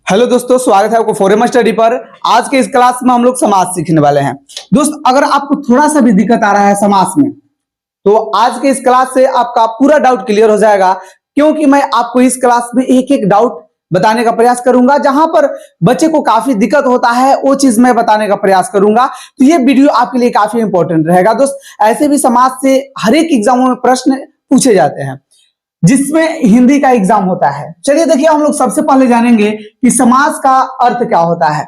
Hello दोस्तों, स्वागत है आपको फोरेम स्टडी पर। आज के इस क्लास में हम लोग समास सीखने वाले हैं। दोस्त, अगर आपको थोड़ा सा भी दिक्कत आ रहा है समास में, तो आज के इस क्लास से आपका पूरा डाउट क्लियर हो जाएगा, क्योंकि मैं आपको इस क्लास में एक एक डाउट बताने का प्रयास करूंगा। जहां पर बच्चे को काफी दिक्कत होता है वो चीज मैं बताने का प्रयास करूंगा। तो ये वीडियो आपके लिए काफी इंपॉर्टेंट रहेगा। दोस्त, ऐसे भी समाज से हर एक एग्जामों में प्रश्न पूछे जाते हैं जिसमें हिंदी का एग्जाम होता है। चलिए देखिए, हम लोग सबसे पहले जानेंगे कि समास का अर्थ क्या होता है।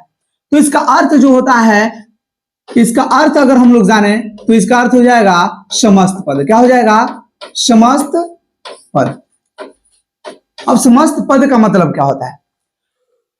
तो इसका अर्थ जो होता है, इसका अर्थ अगर हम लोग जाने तो इसका अर्थ हो जाएगा समस्त पद। क्या हो जाएगा? समस्त पद। अब समस्त पद का मतलब क्या होता है?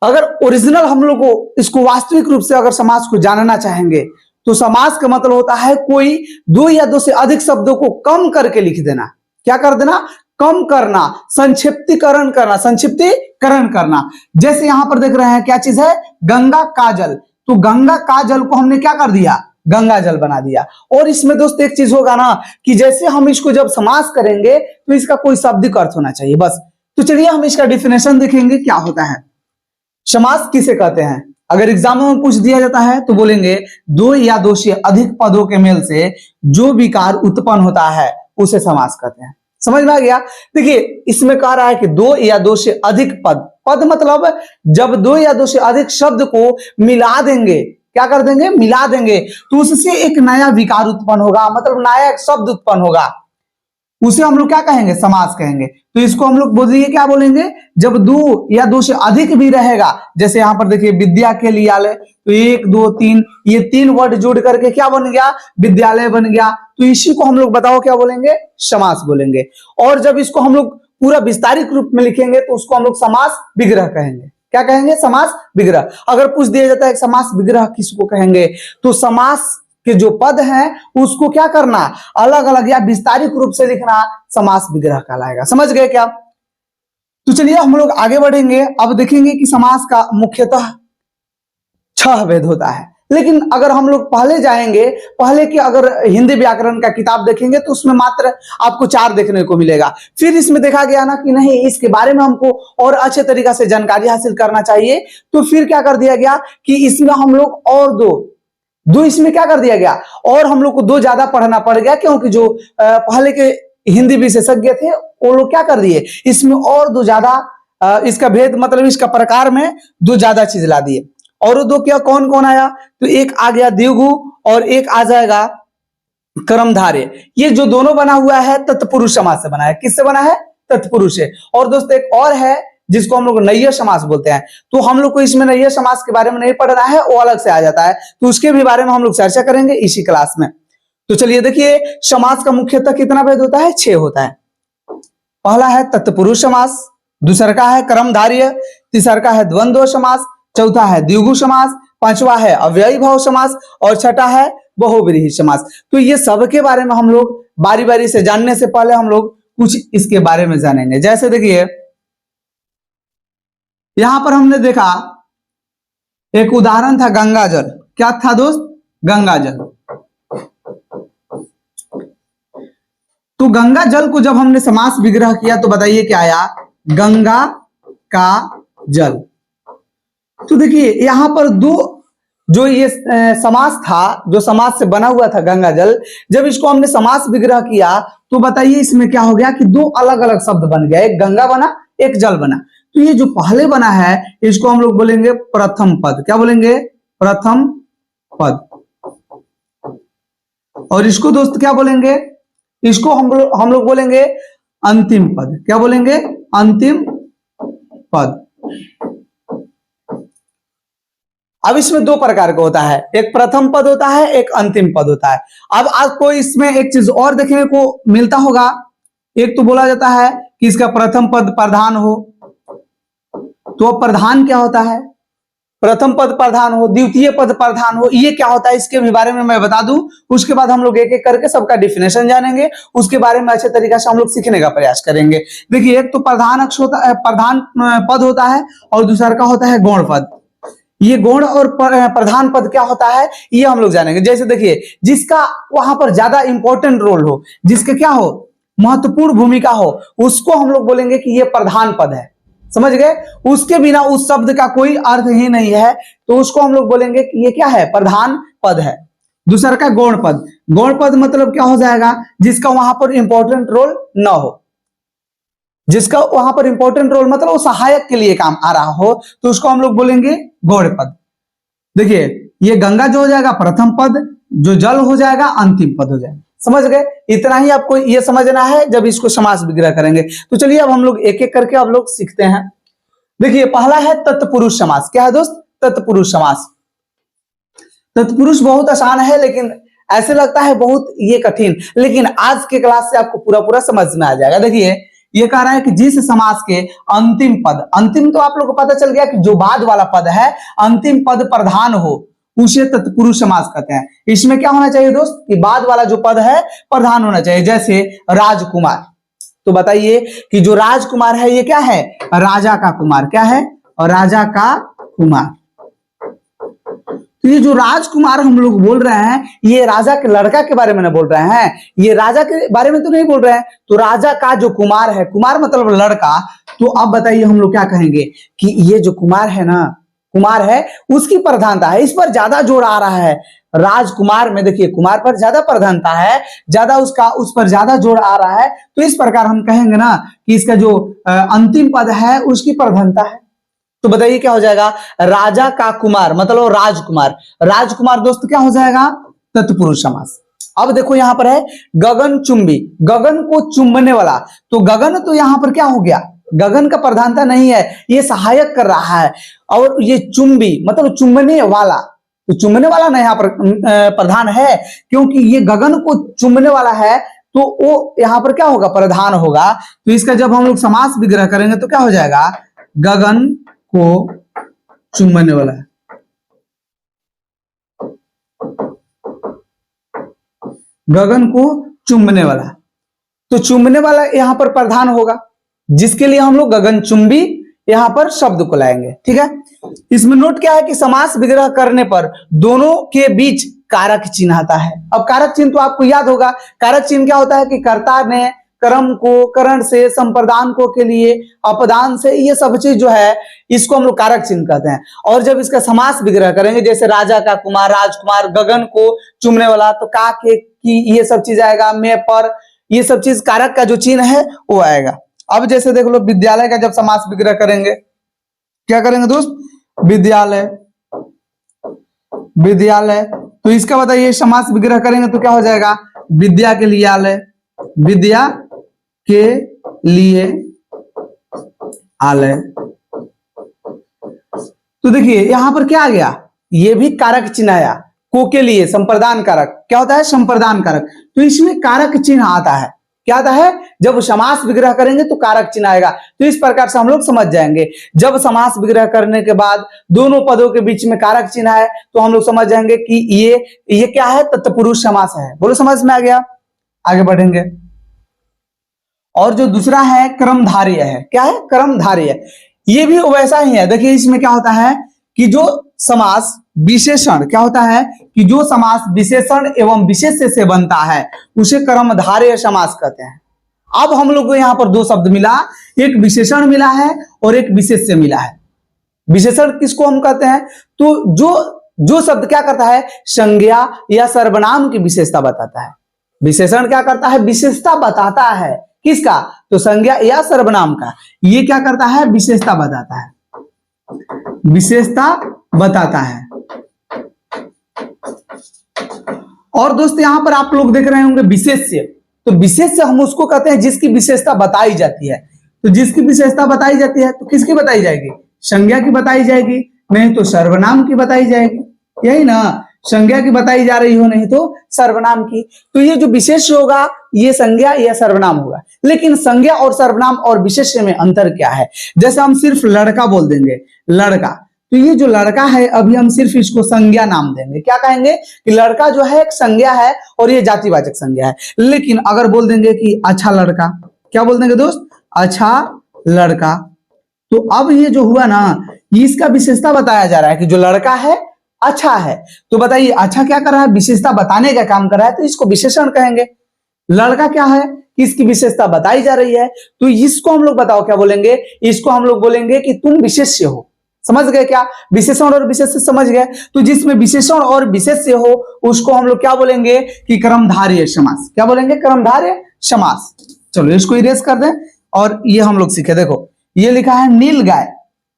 अगर ओरिजिनल हम लोग को इसको वास्तविक रूप से अगर समास को जानना चाहेंगे तो समास का मतलब होता है कोई दो या दो से अधिक शब्दों को कम करके लिख देना। क्या कर देना? कम करना, संक्षिप्तीकरण करना, संक्षिप्तीकरण करना। जैसे यहां पर देख रहे हैं क्या चीज है? गंगा का जल। तो गंगा का जल को हमने क्या कर दिया? गंगा जल बना दिया। और इसमें दोस्त एक चीज होगा ना कि जैसे हम इसको जब समास करेंगे तो इसका कोई शाब्दिक अर्थ होना चाहिए बस। तो चलिए हम इसका डिफिनेशन देखेंगे क्या होता है। समास किसे कहते हैं? अगर एग्जाम में पूछ दिया जाता है तो बोलेंगे दो या दो से अधिक पदों के मेल से जो विकार उत्पन्न होता है उसे समास कहते हैं। समझ में आ गया? देखिए, इसमें कह रहा है कि दो या दो से अधिक पद। पद मतलब जब दो या दो से अधिक शब्द को मिला देंगे, क्या कर देंगे? मिला देंगे, तो उससे एक नया विकार उत्पन्न होगा, मतलब नया एक शब्द उत्पन्न होगा। उसे हम लोग क्या कहेंगे? समास कहेंगे। तो इसको हम लोग बोलिए क्या बोलेंगे? जब दो या दो से अधिक भी रहेगा, जैसे यहां पर देखिए विद्या के लिए, तो एक दो तीन, ये तीन वर्ड जोड़ करके क्या बन गया? विद्यालय बन गया। तो इसी को हम लोग बताओ क्या बोलेंगे? समास बोलेंगे। और जब इसको हम लोग पूरा विस्तारित रूप में लिखेंगे तो उसको हम लोग समास विग्रह कहेंगे। क्या कहेंगे? समास विग्रह। अगर पूछ दिया जाता है समास विग्रह किसको कहेंगे, तो समास के जो पद हैं उसको क्या करना? अलग अलग या विस्तारित रूप से लिखना समास विग्रह कहलाएगा। समझ गए क्या? तो चलिए हम लोग आगे बढ़ेंगे। अब देखेंगे कि समास का मुख्यतः 6 भेद होता है। लेकिन अगर हम लोग पहले जाएंगे, पहले की अगर हिंदी व्याकरण का किताब देखेंगे तो उसमें मात्र आपको 4 देखने को मिलेगा। फिर इसमें देखा गया ना कि नहीं, इसके बारे में हमको और अच्छे तरीके से जानकारी हासिल करना चाहिए, तो फिर क्या कर दिया गया कि इसमें हम लोग और दो इसमें क्या कर दिया गया, और हम लोग को 2 ज्यादा पढ़ना पड़ गया, क्योंकि जो पहले के हिंदी विशेषज्ञ थे वो लोग क्या कर दिए, इसमें और 2 ज्यादा इसका भेद मतलब इसका प्रकार में 2 ज्यादा चीज ला दिए। और 2 क्या कौन कौन आया? तो एक आ गया द्विगु और एक आ जाएगा कर्मधारय। ये जो दोनों बना हुआ है तत्पुरुष समास से बना है। किससे बना है? तत्पुरुष से। और दोस्तों एक और है जिसको हम लोग नैय्य समास बोलते हैं। तो हम लोग को इसमें नैय्य समास के बारे में नहीं पढ़ना है, वो अलग से आ जाता है, तो उसके भी बारे में हम लोग चर्चा करेंगे इसी क्लास में। तो चलिए देखिए, समास का मुख्यतः कितना भेद होता है? 6 होता है। पहला है तत्पुरुष समास, दूसरा का है कर्मधारय, तीसरा का है द्वंद्व समास, चौथा है द्विगु समास, पांचवा है अव्ययी भाव समास और छठा है बहुव्रीहि समास। तो ये सब के बारे में हम लोग बारी बारी से जानने से पहले हम लोग कुछ इसके बारे में जानेंगे। जैसे देखिए, यहां पर हमने देखा एक उदाहरण था गंगा जल। क्या था दोस्त? गंगा जल। तो गंगा जल को जब हमने समास विग्रह किया तो बताइए क्या आया? गंगा का जल। तो देखिए यहां पर 2 जो ये समास था, जो समास से बना हुआ था गंगा जल, जब इसको हमने समास विग्रह किया तो बताइए इसमें क्या हो गया कि 2 अलग अलग शब्द बन गया, एक गंगा बना, एक जल बना। तो ये जो पहले बना है इसको हम लोग बोलेंगे प्रथम पद। क्या बोलेंगे? प्रथम पद। और इसको दोस्त क्या बोलेंगे? इसको हम लोग बोलेंगे अंतिम पद। क्या बोलेंगे? अंतिम पद। अब इसमें 2 प्रकार का होता है, एक प्रथम पद होता है, एक अंतिम पद होता है। अब आपको इसमें एक चीज और देखने को मिलता होगा, एक तो बोला जाता है कि इसका प्रथम पद प्रधान हो। तो प्रधान क्या होता है? प्रथम पद प्रधान हो, द्वितीय पद प्रधान हो, ये क्या होता है इसके भी बारे में मैं बता दूं। उसके बाद हम लोग एक एक करके सबका डिफिनेशन जानेंगे, उसके बारे में अच्छे तरीके से हम लोग सीखने का प्रयास करेंगे। देखिए, एक तो प्रधान अक्ष होता है, प्रधान पद होता है, और दूसरा का होता है गौण पद। ये गौण और प्रधान पद क्या होता है ये हम लोग जानेंगे। जैसे देखिए, जिसका वहां पर ज्यादा इंपॉर्टेंट रोल हो, जिसके क्या हो, महत्वपूर्ण भूमिका हो, उसको हम लोग बोलेंगे कि ये प्रधान पद है। समझ गए? उसके बिना उस शब्द का कोई अर्थ ही नहीं है, तो उसको हम लोग बोलेंगे कि ये क्या है, प्रधान पद है। दूसरा का गौण पद। गौण पद मतलब क्या हो जाएगा, जिसका वहां पर इंपॉर्टेंट रोल ना हो, जिसका वहां पर इंपॉर्टेंट रोल मतलब वो सहायक के लिए काम आ रहा हो, तो उसको हम लोग बोलेंगे गौण पद। देखिए ये गंगा जो हो जाएगा प्रथम पद, जो जल हो जाएगा अंतिम पद हो जाएगा। समझ गए? इतना ही आपको ये समझना है जब इसको समास विग्रह करेंगे। तो चलिए अब हम लोग एक एक करके अब लोग सीखते हैं। देखिए पहला है तत्पुरुष समास। क्या है दोस्त? तत्पुरुष समास। तत्पुरुष बहुत आसान है, लेकिन ऐसे लगता है बहुत ये कठिन, लेकिन आज के क्लास से आपको पूरा पूरा समझ में आ जाएगा। देखिए ये कह रहा है कि जिस समास के अंतिम पद, अंतिम तो आप लोग को पता चल गया कि जो बाद वाला पद है, अंतिम पद प्रधान हो उसे तत्पुरुष समास कहते हैं। इसमें क्या होना चाहिए दोस्त, कि बाद वाला जो पद है प्रधान होना चाहिए। जैसे राजकुमार, तो बताइए कि जो राजकुमार है ये क्या है, राजा का कुमार। क्या है? और राजा का कुमार। तो ये जो राजकुमार हम लोग बोल रहे हैं, ये राजा के लड़का के बारे में ना बोल रहे हैं, ये राजा के बारे में तो नहीं बोल रहे हैं। तो राजा का जो कुमार है, कुमार मतलब लड़का, तो अब बताइए हम लोग क्या कहेंगे कि ये जो कुमार है ना, कुमार है उसकी प्रधानता है, इस पर ज्यादा जोर आ रहा है। राजकुमार में देखिए कुमार पर ज्यादा प्रधानता है, ज्यादा उसका उस पर ज्यादा जोर आ रहा है, तो इस प्रकार हम कहेंगे ना कि इसका जो अंतिम पद है उसकी प्रधानता है। तो बताइए क्या हो जाएगा, राजा का कुमार मतलब राजकुमार। राजकुमार दोस्त क्या हो जाएगा, तत्पुरुष समास। अब देखो यहां पर है गगन चुंबी, गगन को चुंबने वाला। तो गगन तो यहां पर क्या हो गया, गगन का प्रधानता नहीं है, ये सहायक कर रहा है। और ये चुंबी मतलब चुंबने वाला, तो चुंबने वाला ना यहाँ पर प्रधान है, क्योंकि ये गगन को चुंबने वाला है, तो वो यहां पर क्या होगा, प्रधान होगा। तो इसका जब हम लोग समास विग्रह करेंगे तो क्या हो जाएगा, गगन को चुंबने वाला है। गगन को चुंबने वाला, तो चुंबने वाला यहां पर प्रधान होगा, जिसके लिए हम लोग गगनचुंबी यहां पर शब्द को लाएंगे। ठीक है, इसमें नोट क्या है कि समास विग्रह करने पर दोनों के बीच कारक चिन्ह आता है। अब कारक चिन्ह तो आपको याद होगा, कारक चिन्ह क्या होता है कि कर्ता ने कर्म को करण से, संप्रदान को के लिए, अपदान से, ये सब चीज जो है इसको हम लोग कारक चिन्ह कहते हैं। और जब इसका समास विग्रह करेंगे, जैसे राजा का कुमार, राजकुमार, गगन को चुमने वाला, तो का के की ये सब चीज आएगा, में पर, ये सब चीज कारक का जो चिन्ह है वो आएगा। अब जैसे देख लो विद्यालय का जब समास विग्रह करेंगे, क्या करेंगे दोस्त, विद्यालय, विद्यालय, तो इसका बताइए समास विग्रह करेंगे तो क्या हो जाएगा, विद्या के लिए आलय, विद्या के लिए आलय। तो देखिए यहां पर क्या आ गया, ये भी कारक चिन्ह आया, को के लिए संप्रदान कारक, क्या होता है, संप्रदान कारक। तो इसमें कारक चिन्ह आता है, क्या आता है, जब समास विग्रह करेंगे तो कारक चिन्ह आएगा। तो इस प्रकार से हम लोग समझ जाएंगे, जब समास विग्रह करने के बाद दोनों पदों के बीच में कारक चिन्ह है तो हम लोग समझ जाएंगे कि ये क्या है, तत्पुरुष समास है। बोलो समझ में आ गया? आगे बढ़ेंगे। और जो दूसरा है क्रमधार्य है, क्या है, क्रमधार्य, ये भी वैसा ही है। देखिए इसमें क्या होता है कि जो समास विशेषण, क्या होता है कि जो समास विशेषण एवं विशेष्य से बनता है उसे क्रमधार्य समास कहते हैं। अब हम लोग को यहां पर दो शब्द मिला, एक विशेषण मिला है और एक विशेष्य मिला है। विशेषण किसको हम कहते हैं, तो जो शब्द क्या करता है, संज्ञा या सर्वनाम की विशेषता बताता है। विशेषण क्या करता है, विशेषता बताता है, किसका, तो संज्ञा या सर्वनाम का। ये क्या करता है, विशेषता बताता है, विशेषता बताता है। और दोस्त यहां पर आप लोग देख रहे होंगे विशेष्य, तो विशेष्य हम उसको कहते हैं जिसकी विशेषता बताई जाती है। तो जिसकी विशेषता बताई जाती है तो किसकी बताई जाएगी, संज्ञा की बताई जाएगी, नहीं तो सर्वनाम की बताई जाएगी, यही ना, संज्ञा की बताई जा रही हो, नहीं तो सर्वनाम की। तो ये जो विशेष होगा ये संज्ञा या सर्वनाम होगा। लेकिन संज्ञा और सर्वनाम और विशेष्य में अंतर क्या है, जैसे हम सिर्फ लड़का बोल देंगे, लड़का, तो ये जो लड़का है अभी हम सिर्फ इसको संज्ञा नाम देंगे, क्या कहेंगे कि लड़का जो है एक संज्ञा है और ये जातिवाचक संज्ञा है। लेकिन अगर बोल देंगे कि अच्छा लड़का, क्या बोल देंगे दोस्त, अच्छा लड़का, तो अब ये जो हुआ ना, इसका विशेषता बताया जा रहा है कि जो लड़का है अच्छा है। तो बताइए अच्छा क्या कर रहा है, विशेषता बताने का काम कर रहा है, तो इसको विशेषण कहेंगे। लड़का क्या है किसकी विशेषता बताई जा रही है, तो इसको हम लोग बताओ क्या बोलेंगे, इसको हम लोग बोलेंगे कि तुम विशेष्य हो। समझ गए क्या, विशेषण और विशेष्य समझ गए। तो जिसमें विशेषण और विशेष्य हो उसको हम लोग क्या बोलेंगे कि कर्मधारय समास। क्या बोलेंगे, कर्मधारय समास। चलो इसको इरेज कर दें और ये हम लोग सीखे। देखो ये लिखा है नील गाय,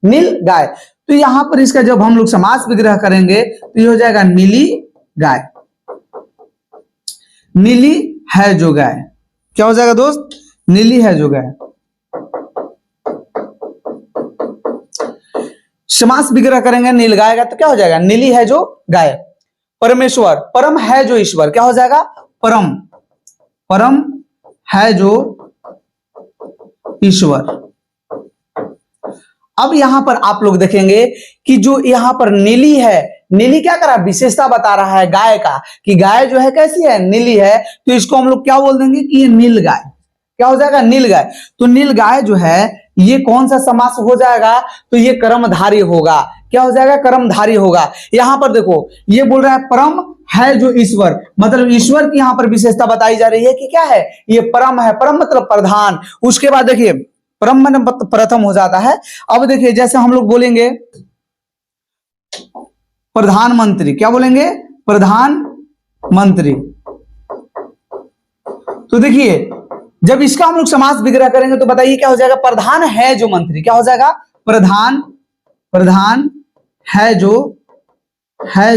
नील गाय, तो यहां पर इसका जब हम लोग समास विग्रह करेंगे तो ये हो जाएगा नीली गाय। नीली है जो गाय, क्या हो जाएगा दोस्त, नीली है जो गाय। समास विग्रह करेंगे नील गाय का तो क्या हो जाएगा, नीली है जो गाय। परमेश्वर, परम है जो ईश्वर, क्या हो जाएगा, परम, परम है जो ईश्वर। अब यहां पर आप लोग देखेंगे कि जो यहां पर नीली है, नीली क्या कर रहा है, विशेषता बता रहा है गाय का, कि गाय जो है कैसी है, नीली है, तो इसको हम लोग क्या बोल देंगे कि ये नील गाय। क्या हो जाएगा, नील गाय। तो नील गाय जो है ये कौन सा समास हो जाएगा, तो ये कर्मधारी होगा। क्या हो जाएगा, कर्मधारी होगा। यहां पर देखो ये बोल रहा है परम है जो ईश्वर, मतलब ईश्वर की यहां पर विशेषता बताई जा रही है कि क्या है, ये परम है। परम मतलब प्रधान। उसके बाद देखिए परम मन प्रथम हो जाता है। अब देखिए जैसे हम लोग बोलेंगे प्रधानमंत्री, क्या बोलेंगे, प्रधानमंत्री। तो देखिए जब इसका हम लोग समास विग्रह करेंगे तो बताइए क्या हो जाएगा, प्रधान है जो मंत्री। क्या हो जाएगा, प्रधान, प्रधान है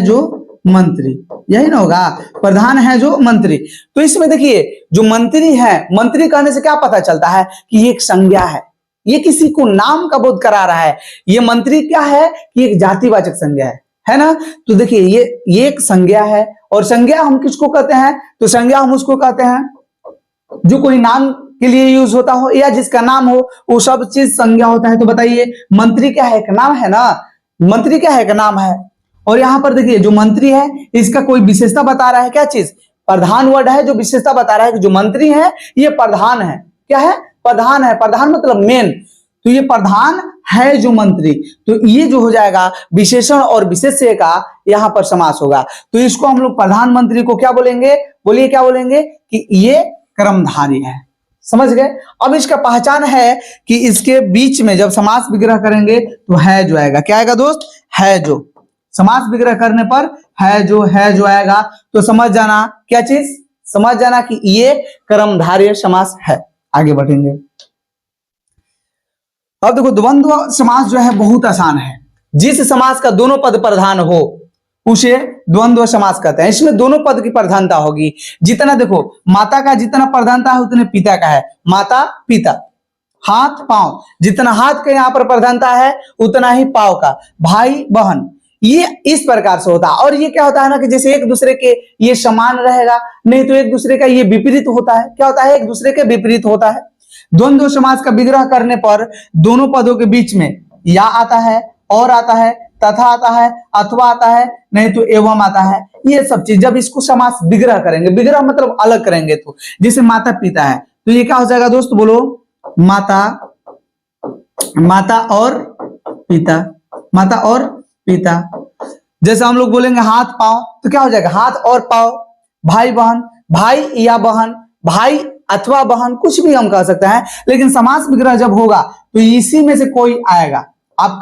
जो मंत्री, यही ना होगा, प्रधान है जो मंत्री। तो इसमें देखिए जो मंत्री है, मंत्री कहने से क्या पता चलता है कि ये एक संज्ञा है, ये किसी को नाम का बोध करा रहा है। ये मंत्री क्या है कि एक जातिवाचक संज्ञा है ना। तो देखिए ये एक संज्ञा है, और संज्ञा हम किसको कहते हैं, तो संज्ञा हम उसको कहते हैं जो कोई नाम के लिए यूज होता हो या जिसका नाम हो, वो सब चीज संज्ञा होता है। तो बताइए मंत्री क्या है, एक नाम है ना, मंत्री क्या है, एक नाम है। और यहां पर देखिए जो मंत्री है इसका कोई विशेषता बता रहा है, क्या चीज, प्रधान वर्ड है जो विशेषता बता रहा है कि जो मंत्री है ये प्रधान है। क्या है, प्रधान है, प्रधान मतलब मेन। तो ये प्रधान है जो मंत्री, तो ये जो हो जाएगा विशेषण और विशेष्य का यहां पर समास होगा। तो इसको हम लोग प्रधानमंत्री को क्या बोलेंगे, बोलिए क्या बोलेंगे कि ये कर्मधारी है। समझ गए। अब इसका पहचान है कि इसके बीच में जब समास विग्रह करेंगे तो है जो आएगा। क्या आएगा दोस्त, है जो। समास विग्रह करने पर है जो आएगा। तो समझ जाना क्या चीज, समझ जाना कि ये कर्मधारय समास है। आगे बढ़ेंगे। अब देखो द्वंद्व समास जो है बहुत आसान है। जिस समास का दोनों पद प्रधान हो उसे द्वंद्व समास कहते हैं। इसमें दोनों पद की प्रधानता होगी। जितना देखो माता का जितना प्रधानता है उतने पिता का है, माता पिता। हाथ पांव, जितना हाथ का यहाँ पर प्रधानता है उतना ही पांव का। भाई बहन, ये इस प्रकार से होता है। और ये क्या होता है ना कि जैसे एक दूसरे के ये समान रहेगा, नहीं तो एक दूसरे का ये विपरीत होता है। क्या होता है, एक दूसरे के विपरीत होता है। द्वंद्व समास का विग्रह करने पर दोनों पदों के बीच में या आता है, और आता है, तथा आता है, अथवा आता है, नहीं तो एवं आता है। ये सब चीज जब इसको समास विग्रह करेंगे, विग्रह मतलब अलग करेंगे, तो जैसे माता पिता है तो ये क्या हो जाएगा दोस्त, बोलो, माता, माता और पिता, माता और पिता। जैसे हम लोग बोलेंगे हाथ पांव तो क्या हो जाएगा, हाथ और पांव। भाई बहन, भाई या बहन, भाई अथवा बहन, कुछ भी हम कह सकते हैं। लेकिन समास विग्रह जब होगा तो इसी में से कोई आएगा। आप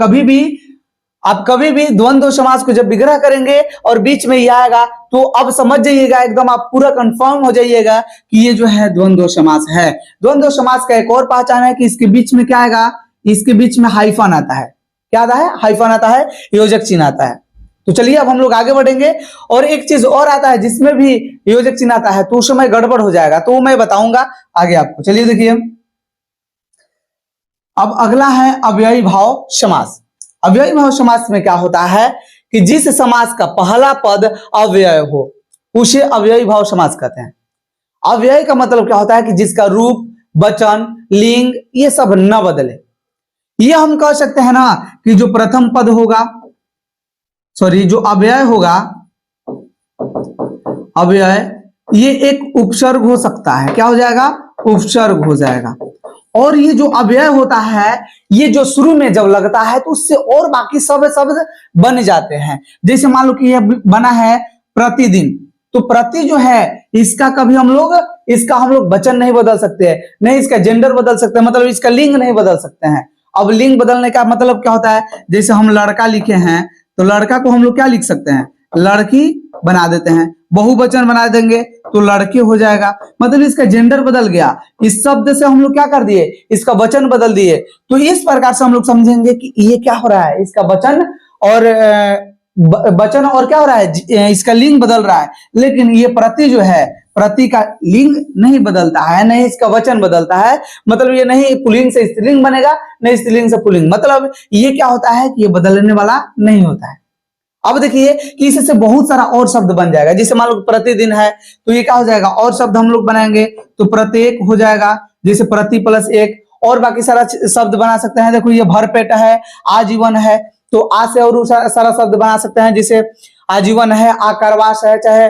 कभी भी द्वंद्व समास को जब विग्रह करेंगे और बीच में ये आएगा तो अब समझ जाइएगा, एकदम आप पूरा कंफर्म हो जाइएगा कि ये जो है द्वंद्व समास है। द्वंद्व समास का एक और पहचान है कि इसके बीच में क्या आएगा, इसके बीच में हाइफन आता है। क्या आता है, हाइफन आता है, योजक चिन्ह आता है। तो चलिए अब हम लोग आगे बढ़ेंगे। और एक चीज और आता है जिसमें भी योजक चिन्ह आता है तो उस समय गड़बड़ हो जाएगा, तो मैं बताऊंगा आगे आपको। चलिए देखिए अब अगला है अव्ययी भाव समास। अव्ययी भाव समास में क्या होता है कि जिस समास का पहला पद अव्यय हो उसे अव्ययी भाव समास कहते हैं। अव्यय का मतलब क्या होता है कि जिसका रूप, वचन, लिंग ये सब न बदले। ये हम कह सकते हैं ना कि जो प्रथम पद होगा, सॉरी जो अव्यय होगा, अव्यय ये एक उपसर्ग हो सकता है। क्या हो जाएगा, उपसर्ग हो जाएगा। और ये जो अव्यय होता है ये जो शुरू में जब लगता है तो उससे और बाकी सब शब्द बन जाते हैं। जैसे मान लो कि यह बना है प्रतिदिन, तो प्रति जो है इसका कभी हम लोग वचन नहीं बदल सकते हैं, नहीं इसका जेंडर बदल सकते हैं, मतलब इसका लिंग नहीं बदल सकते हैं। अब लिंग बदलने का मतलब क्या होता है, जैसे हम लड़का लिखे हैं तो लड़का को हम लोग क्या लिख सकते हैं, लड़की बना देते हैं। बहुवचन बना देंगे तो लड़के हो जाएगा, मतलब इसका जेंडर बदल गया। इस शब्द से हम लोग क्या कर दिए, इसका वचन बदल दिए। तो इस प्रकार से हम लोग समझेंगे कि ये क्या हो रहा है, इसका वचन और वचन और क्या हो रहा है, इसका लिंग बदल रहा है। लेकिन ये प्रति जो है, प्रति का लिंग नहीं बदलता है, नहीं इसका वचन बदलता है। मतलब ये नहीं पुल्लिंग से स्त्रीलिंग बनेगा, नहीं स्त्रीलिंग से पुल्लिंग। मतलब ये क्या होता है कि ये बदलने वाला नहीं होता है। अब देखिए कि इससे बहुत सारा और शब्द बन जाएगा। जैसे मान लो प्रतिदिन है तो ये क्या हो जाएगा, और शब्द हम लोग बनाएंगे तो प्रत्येक हो जाएगा, जैसे प्रति प्लस एक। और बाकी सारा शब्द बना सकते हैं। देखो ये भरपेट है, आजीवन है, तो आ से और सारा शब्द बना सकते हैं। जैसे आजीवन है, आकारावास है, चाहे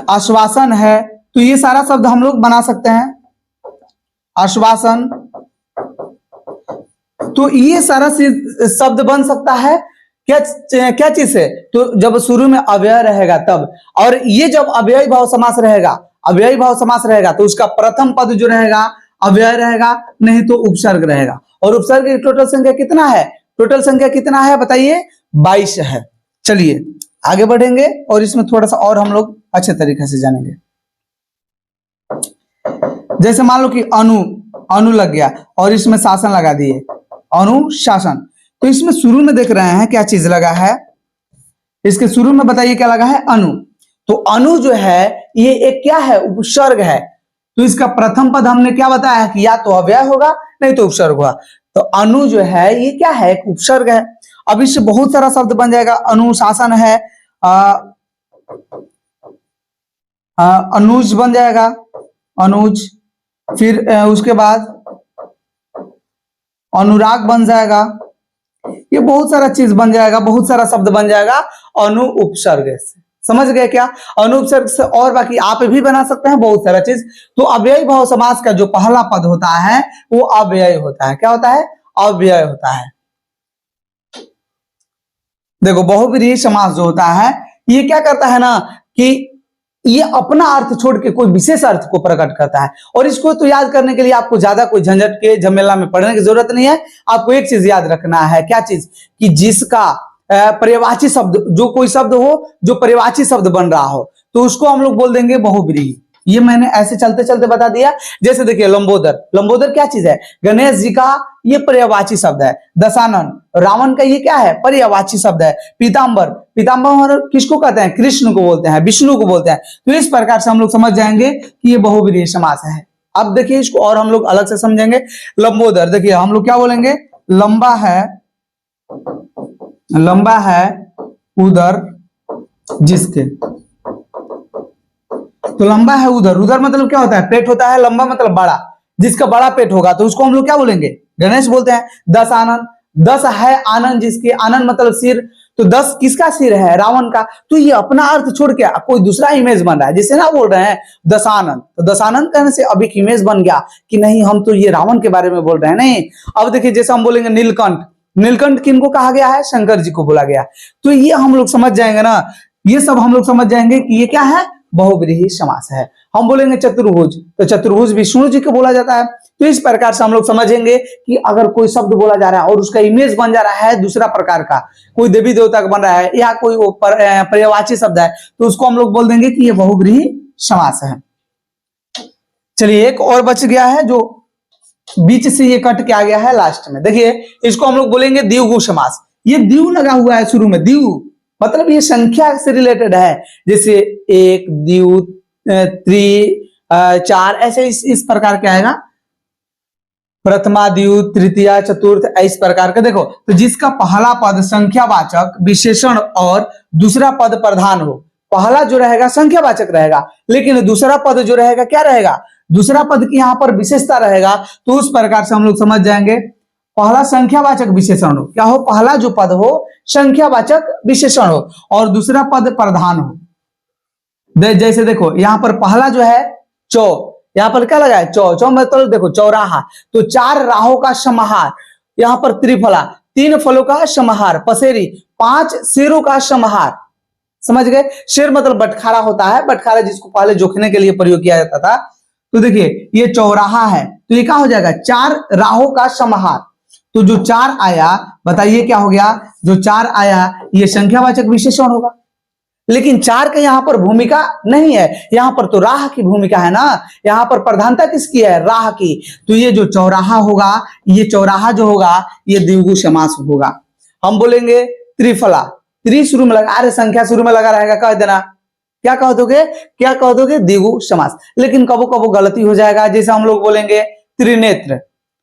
आश्वासन है, तो ये सारा शब्द हम लोग बना सकते हैं। आश्वासन, तो ये सारा शब्द बन सकता है क्या चीज से, तो जब शुरू में अव्यय रहेगा तब। और ये जब अव्ययी भाव समास रहेगा, अव्ययी भाव समास रहेगा तो उसका प्रथम पद जो रहेगा अव्यय रहेगा, नहीं तो उपसर्ग रहेगा। और उपसर्ग की टोटल संख्या कितना है, टोटल संख्या कितना है बताइए, 22 है। चलिए आगे बढ़ेंगे और इसमें थोड़ा सा और हम लोग अच्छे तरीके से जानेंगे। जैसे मान लो कि अनु लग गया और इसमें शासन लगा दिए, अनुशासन। तो इसमें शुरू में देख रहे हैं क्या चीज लगा है, इसके शुरू में बताइए क्या लगा है, अनु। तो अनु जो है ये एक क्या है, उपसर्ग है। तो इसका प्रथम पद हमने क्या बताया कि या तो अव्यय होगा नहीं तो उपसर्ग होगा। तो अनु जो है ये क्या है, एक उपसर्ग है। अब इससे बहुत सारा शब्द बन जाएगा। अनुशासन है, अनुज बन जाएगा, अनुज। फिर उसके बाद अनुराग बन जाएगा। ये बहुत सारा चीज बन जाएगा, बहुत सारा शब्द बन जाएगा अनु उपसर्ग से। समझ गए क्या, अनु उपसर्ग से। और बाकी आप भी बना सकते हैं बहुत सारा चीज। तो अव्ययी भाव समास का जो पहला पद होता है वो अव्यय होता है। क्या होता है, अव्यय होता है। देखो बहुव्रीहि समास जो होता है ये क्या करता है ना कि ये अपना अर्थ छोड़ के कोई विशेष अर्थ को प्रकट करता है। और इसको तो याद करने के लिए आपको ज्यादा कोई झंझट के झमेला में पड़ने की जरूरत नहीं है। आपको एक चीज याद रखना है, क्या चीज, कि जिसका पर्यायवाची शब्द, जो कोई शब्द हो जो पर्यायवाची शब्द बन रहा हो तो उसको हम लोग बोल देंगे बहुव्रीहि। ये मैंने ऐसे चलते चलते बता दिया। जैसे देखिए लंबोदर, लंबोदर क्या चीज है, गणेश जी का ये पर्यायवाची शब्द है। दशानन, रावण का ये क्या है, पर्यायवाची शब्द है। पीताम्बर, पीताम्बर किसको कहते हैं, कृष्ण को बोलते हैं, विष्णु को बोलते हैं। तो इस प्रकार से हम लोग समझ जाएंगे कि ये बहुव्रीहि समास है। अब देखिए इसको और हम लोग अलग से समझेंगे। लंबोदर, देखिए हम लोग क्या बोलेंगे, लंबा है उदर जिसके। तो लंबा है उधर, उधर मतलब क्या होता है, पेट होता है। लंबा मतलब बड़ा, जिसका बड़ा पेट होगा तो उसको हम लोग क्या बोलेंगे, गणेश बोलते हैं। 10 आनंद, 10 है आनंद जिसके, आनंद मतलब सिर। तो 10 किसका सिर है, रावण का। तो ये अपना अर्थ छोड़ के कोई दूसरा इमेज बन रहा है, जिसे ना बोल रहे हैं दशानंद। तो दशानंद कहने से अब एक इमेज बन गया कि नहीं हम तो ये रावण के बारे में बोल रहे हैं। नहीं, अब देखिए जैसे हम बोलेंगे नीलकंठ, नीलकंठ किनको कहा गया है, शंकर जी को बोला गया। तो ये हम लोग समझ जाएंगे ना, ये सब हम लोग समझ जाएंगे कि ये क्या है, बहुव्रीहि समास है। हम बोलेंगे चतुर्भुज, तो चतुर्भुज विष्णु जी को बोला जाता है। तो इस प्रकार से हम लोग समझेंगे कि अगर कोई शब्द बोला जा रहा है और उसका इमेज बन जा रहा है दूसरा प्रकार का, कोई देवी देवता का बन रहा है या कोई पर्यायवाची शब्द है, तो उसको हम लोग बोल देंगे कि ये बहुव्रीहि समास है। चलिए एक और बच गया है जो बीच से ये कट के आ गया है लास्ट में। देखिए इसको हम लोग बोलेंगे द्विगु समास। ये द्विगु लगा हुआ है शुरू में, द्विगु मतलब ये संख्या से रिलेटेड है। जैसे 1, 2, 3, 4 ऐसे इस प्रकार के आएगा। प्रथमा, द्वितीय, तृतीया, चतुर्थ, इस प्रकार का। देखो तो जिसका पहला पद संख्यावाचक विशेषण और दूसरा पद प्रधान हो। पहला जो रहेगा संख्यावाचक रहेगा, लेकिन दूसरा पद जो रहेगा क्या रहेगा, दूसरा पद की यहाँ पर विशेषता रहेगा। तो उस प्रकार से हम लोग समझ जाएंगे पहला संख्यावाचक विशेषण हो, क्या हो, पहला जो पद हो संख्यावाचक विशेषण हो और दूसरा पद प्रधान हो। जैसे देखो यहाँ पर पहला जो है चौ, यहाँ पर क्या लगा है, चौ, चौ मतलब देखो चौराहा। तो 4 राहों का समाहार, यहाँ पर त्रिफला, तीन फलों का समाहार, पसेरी, पांच शेरों का समाहार। समझ गए? शेर मतलब बटखारा होता है, बटखारा जिसको पहले जोखने के लिए प्रयोग किया जाता था। तो देखिए ये चौराहा है, तो ये क्या हो जाएगा? चार राहों का समाहार। तो जो चार आया, बताइए क्या हो गया? जो चार आया ये संख्यावाचक विशेषण होगा। लेकिन चार का यहां पर भूमिका नहीं है, यहां पर तो राह की भूमिका है ना, यहां पर प्रधानता किसकी है? राह की। तो ये जो चौराहा होगा, ये चौराहा जो होगा ये द्विगु समास होगा। हम बोलेंगे त्रिफला, त्रि शुरू में लगा, अरे संख्या शुरू में लगा रहेगा, कह देना क्या कह दोगे? क्या कह दोगे? द्विगु समास। लेकिन कबो कबो गलती हो जाएगा, जैसे हम लोग बोलेंगे त्रिनेत्र,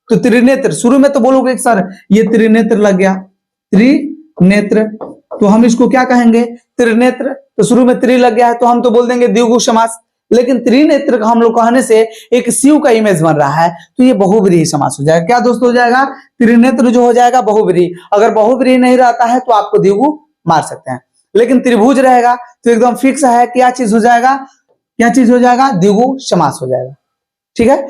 तो त्रिनेत्र शुरू में तो बोलोगे सर ये त्रिनेत्र लग गया, त्रिनेत्र, तो हम इसको क्या कहेंगे? त्रिनेत्र। तो शुरू में त्रि लग गया है तो हम तो बोल देंगे द्विगु समास। लेकिन त्रिनेत्र का हम लोग कहने से एक शिव का इमेज बन रहा है, तो ये बहुव्रीहि समास हो जाएगा। क्या दोस्तों हो जाएगा? त्रिनेत्र जो हो जाएगा बहुव्रीहि। अगर बहुव्रीहि नहीं रहता है तो आपको द्विगु मार सकते हैं, लेकिन त्रिभुज रहेगा तो एकदम फिक्स है क्या चीज हो जाएगा? क्या चीज हो जाएगा? द्विगु समास हो जाएगा। ठीक है।